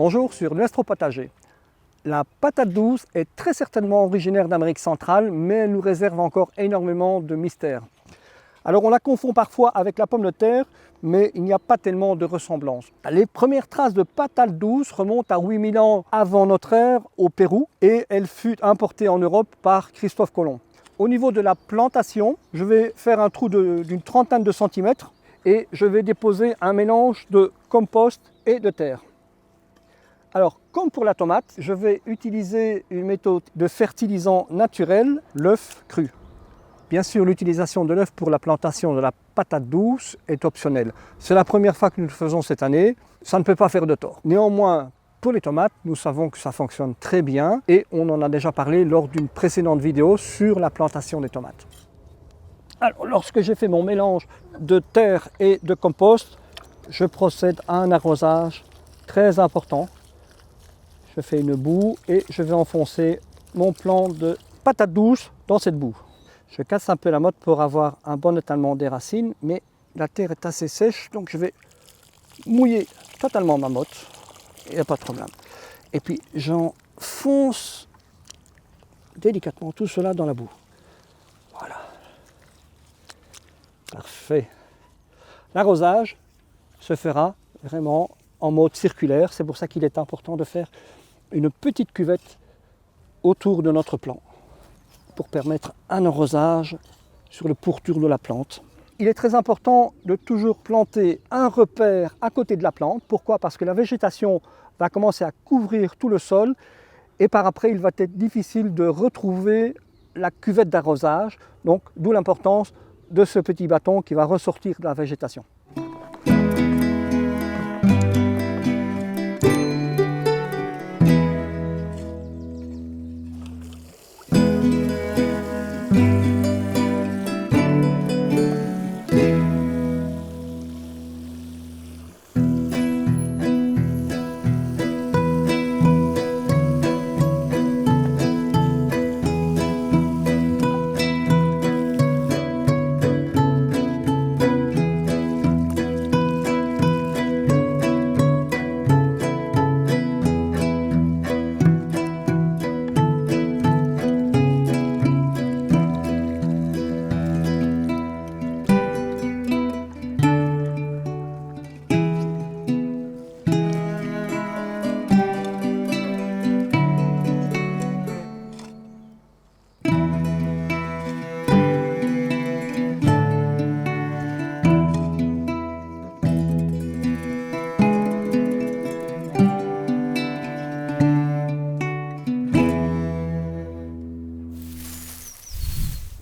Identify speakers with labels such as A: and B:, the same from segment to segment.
A: Bonjour sur Nuestro Potager. La patate douce est très certainement originaire d'Amérique centrale, mais elle nous réserve encore énormément de mystères. Alors on la confond parfois avec la pomme de terre, mais il n'y a pas tellement de ressemblance. Les premières traces de patate douce remontent à 8000 ans avant notre ère au Pérou et elle fut importée en Europe par Christophe Colomb. Au niveau de la plantation, je vais faire un trou d'une trentaine de centimètres et je vais déposer un mélange de compost et de terre. Alors, comme pour la tomate, je vais utiliser une méthode de fertilisant naturel, l'œuf cru. Bien sûr, l'utilisation de l'œuf pour la plantation de la patate douce est optionnelle. C'est la première fois que nous le faisons cette année, ça ne peut pas faire de tort. Néanmoins, pour les tomates, nous savons que ça fonctionne très bien et on en a déjà parlé lors d'une précédente vidéo sur la plantation des tomates. Alors, lorsque j'ai fait mon mélange de terre et de compost, je procède à un arrosage très important. Je fais une boue et je vais enfoncer mon plant de patate douce dans cette boue. Je casse un peu la motte pour avoir un bon étalement des racines, mais la terre est assez sèche, donc je vais mouiller totalement ma motte, il n'y a pas de problème. Et puis j'enfonce délicatement tout cela dans la boue. Voilà. Parfait. L'arrosage se fera vraiment en mode circulaire, c'est pour ça qu'il est important de faire une petite cuvette autour de notre plant pour permettre un arrosage sur le pourtour de la plante. Il est très important de toujours planter un repère à côté de la plante. Pourquoi? Parce que la végétation va commencer à couvrir tout le sol et par après il va être difficile de retrouver la cuvette d'arrosage. Donc d'où l'importance de ce petit bâton qui va ressortir de la végétation.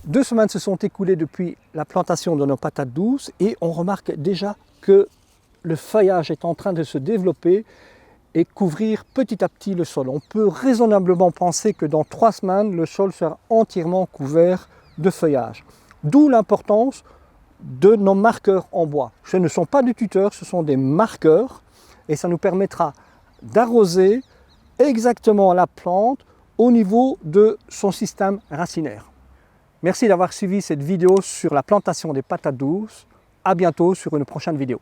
A: Deux semaines se sont écoulées depuis la plantation de nos patates douces et on remarque déjà que le feuillage est en train de se développer et couvrir petit à petit le sol. On peut raisonnablement penser que dans 3 semaines, le sol sera entièrement couvert de feuillage. D'où l'importance de nos marqueurs en bois. Ce ne sont pas des tuteurs, ce sont des marqueurs et ça nous permettra d'arroser exactement la plante au niveau de son système racinaire. Merci d'avoir suivi cette vidéo sur la plantation des patates douces. À bientôt sur une prochaine vidéo.